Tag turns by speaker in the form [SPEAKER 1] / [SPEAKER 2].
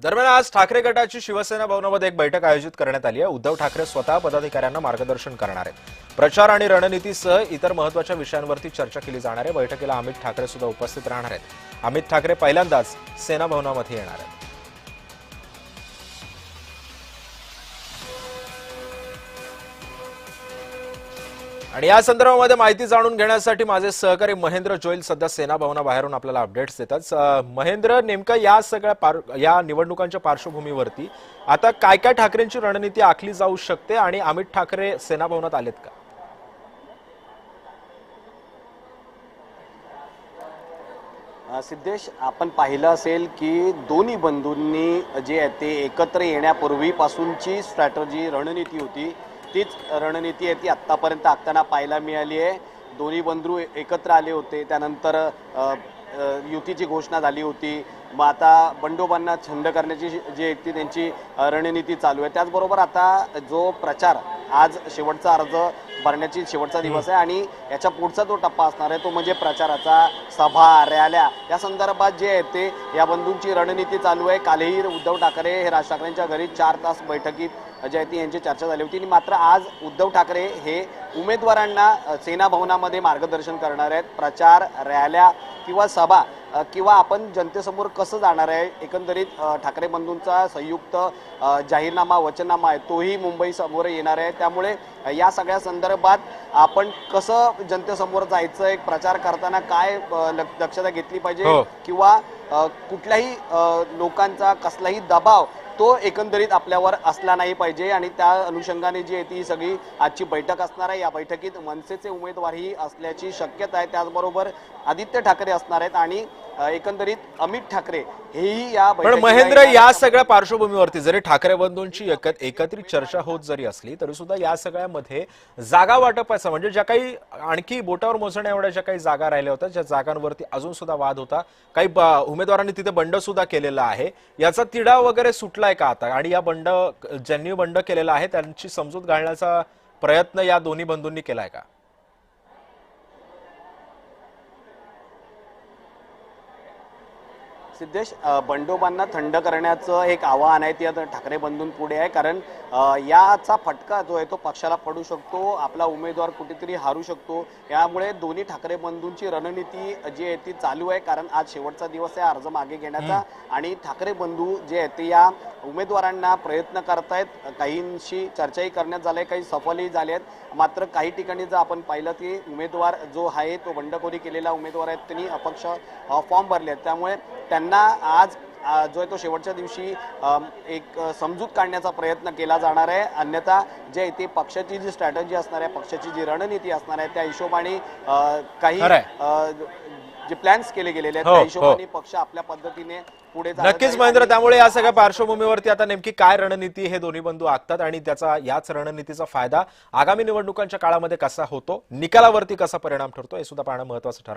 [SPEAKER 1] दरम्यान आज ठाकरे गटाची शिवसेना भवनामध्ये एक बैठक आयोजित करण्यात आली आहे। उद्धव ठाकरे स्वतः पदाधिकाऱ्यांना मार्गदर्शन करणार आहेत। प्रचार आणि रणनीतीसह इतर महत्त्वाच्या विषयांवरती चर्चा केली जाणार आहे। बैठकीला अमित ठाकरे सुद्धा उपस्थित राहणार आहेत। अमित ठाकरे पहिल्यांदाच सेना भवनामध्ये येणार आहेत। आणि या संदर्भामध्ये माहिती जाणून घेण्यासाठी माझे सहकारी महेंद्र जोईल सध्या सेना भवनाबाहेरून आपल्याला अपडेट्स देतात। महेंद्र, नेमका या सगळ्या या निवडणुकांच्या पार्श्वभूमीवरती आता काय काय ठाकरेंची रणनीती आखली जाऊ शकते आणि अमित ठाकरे सेना भवनात आलेत का?
[SPEAKER 2] सिद्धेश, आपण पाहिलं असेल की दोन्ही बंधूंनी जे आहे ते एकत्र येण्यापूर्वीपासूनची स्ट्रॅटजी रणनीती होती, तीच रणनीती आहे ती आत्तापर्यंत आखताना पाहायला मिळाली आहे। दोन्ही बंधू एकत्र आले होते, त्यानंतर युतीची घोषणा झाली होती। मग आता बंडोबांना छंद करण्याची जी आहे ती त्यांची रणनीती चालू आहे। त्याचबरोबर आता जो प्रचार, आज शेवटचा अर्ज भरण्याची शेवटचा दिवस आहे आणि याच्या पुढचा जो टप्पा असणार आहे तो म्हणजे प्रचाराचा, सभा, रॅल्या या संदर्भात जे आहे ते या बंधूंची रणनीती चालू आहे। कालही उद्धव ठाकरे हे राज ठाकरेंच्या घरी 4 तास बैठकीत जे आहे ती यांची चर्चा झाली होती। मात्र आज उद्धव ठाकरे हे उमेदवारांना सेना भवनामध्ये मार्गदर्शन करणार आहेत। प्रचार, रॅल्या किंवा सभा किंवा आपण जनतेसमोर कसं जाणार आहे, एकंदरीत ठाकरे बंधूंचा संयुक्त जाहीरनामा, वचननामा आहे तोही मुंबई समोर येणार आहे। त्यामुळे या सगळ्या संदर्भात आपण कसं जनतेसमोर जायचं, एक प्रचार करताना काय दक्षता घेतली पाहिजे किंवा कुठल्याही लोकांचा कसलाही दबाव तो एकंदरीत आपल्यावर असला नाही पाहिजे आणि त्या अनुषंगाने जी आहे ती सगळी आजची बैठक असणार आहे। या बैठकीत मनसेचे उमेदवारही असल्याची शक्यता आहे। त्याचबरोबर आदित्य ठाकरे असणार आहेत आणि एकंदरीत अमित ठाकरे हेही या
[SPEAKER 1] पण महेंद्र, या सगळ्या पार्श्वभूमीवरती जरी ठाकरे बंधूंची एकत्रित चर्चा होत जरी असली तरी सुद्धा या सगळ्यामध्ये जागा वाटपाचा म्हणजे ज्या काही आणखी बोटावर मोजण्या एवढ्या ज्या काही जागा राहिल्या होत्या, ज्या जागांवरती अजून सुद्धा वाद होता, काही उमेदवारांनी तिथे बंड सुद्धा केलेला आहे, याचा तिढा वगैरे सुटलाय का आता? आणि या ज्यांनी बंड केलेला आहे त्यांची समजूत घालण्याचा प्रयत्न या दोन्ही बंधूंनी केलाय का?
[SPEAKER 2] सिद्धेश, बंडोबांना थंड करण्याचं एक आव्हान आहे ते आता ठाकरे बंधूंपुढे आहे। कारण याचा फटका जो आहे तो पक्षाला पडू शकतो, आपला उमेदवार कुठेतरी हारू शकतो। यामुळे दोन्ही ठाकरे बंधूंची रणनीती जी आहे ती चालू आहे। कारण आज शेवटचा दिवस आहे अर्ज मागे घेण्याचा आणि ठाकरे बंधू जे आहेत ते या उमेदवारांना प्रयत्न करतायत। काहींशी चर्चाही करण्यात झाली आहे, काही सफलही झाले आहेत। मात्र काही ठिकाणी जर आपण पाहिलं की उमेदवार जो आहे तो बंडखोरी केलेला उमेदवार आहेत, त्यांनी अपक्ष फॉर्म भरले आहेत। त्यामुळे त्यांना आज जो आहे तो शेवटच्या दिवशी एक समजूत काढण्याचा प्रयत्न केला जाणार आहे। अन्यथा जे आहे ते पक्षाची जी स्ट्रॅटजी असणार आहे, पक्षाची जी रणनीती असणार आहे त्या हिशोबाने काही जे प्लॅन्स केले गेलेले आहेत त्या हिशोबाने पक्ष आपल्या पद्धतीने पुढे
[SPEAKER 1] नक्कीच महेंद्र, त्यामुळे या सगळ्या पार्श्वभूमीवरती आता नेमकी काय रणनीती हे दोन्ही बंधू आखतात आणि त्याचा याच रणनीतीचा फायदा आगामी निवडणुकांच्या काळामध्ये कसा होतो, निकालावरती कसा परिणाम ठरतो हे सुद्धा पाहणं महत्त्वाचं ठरतं।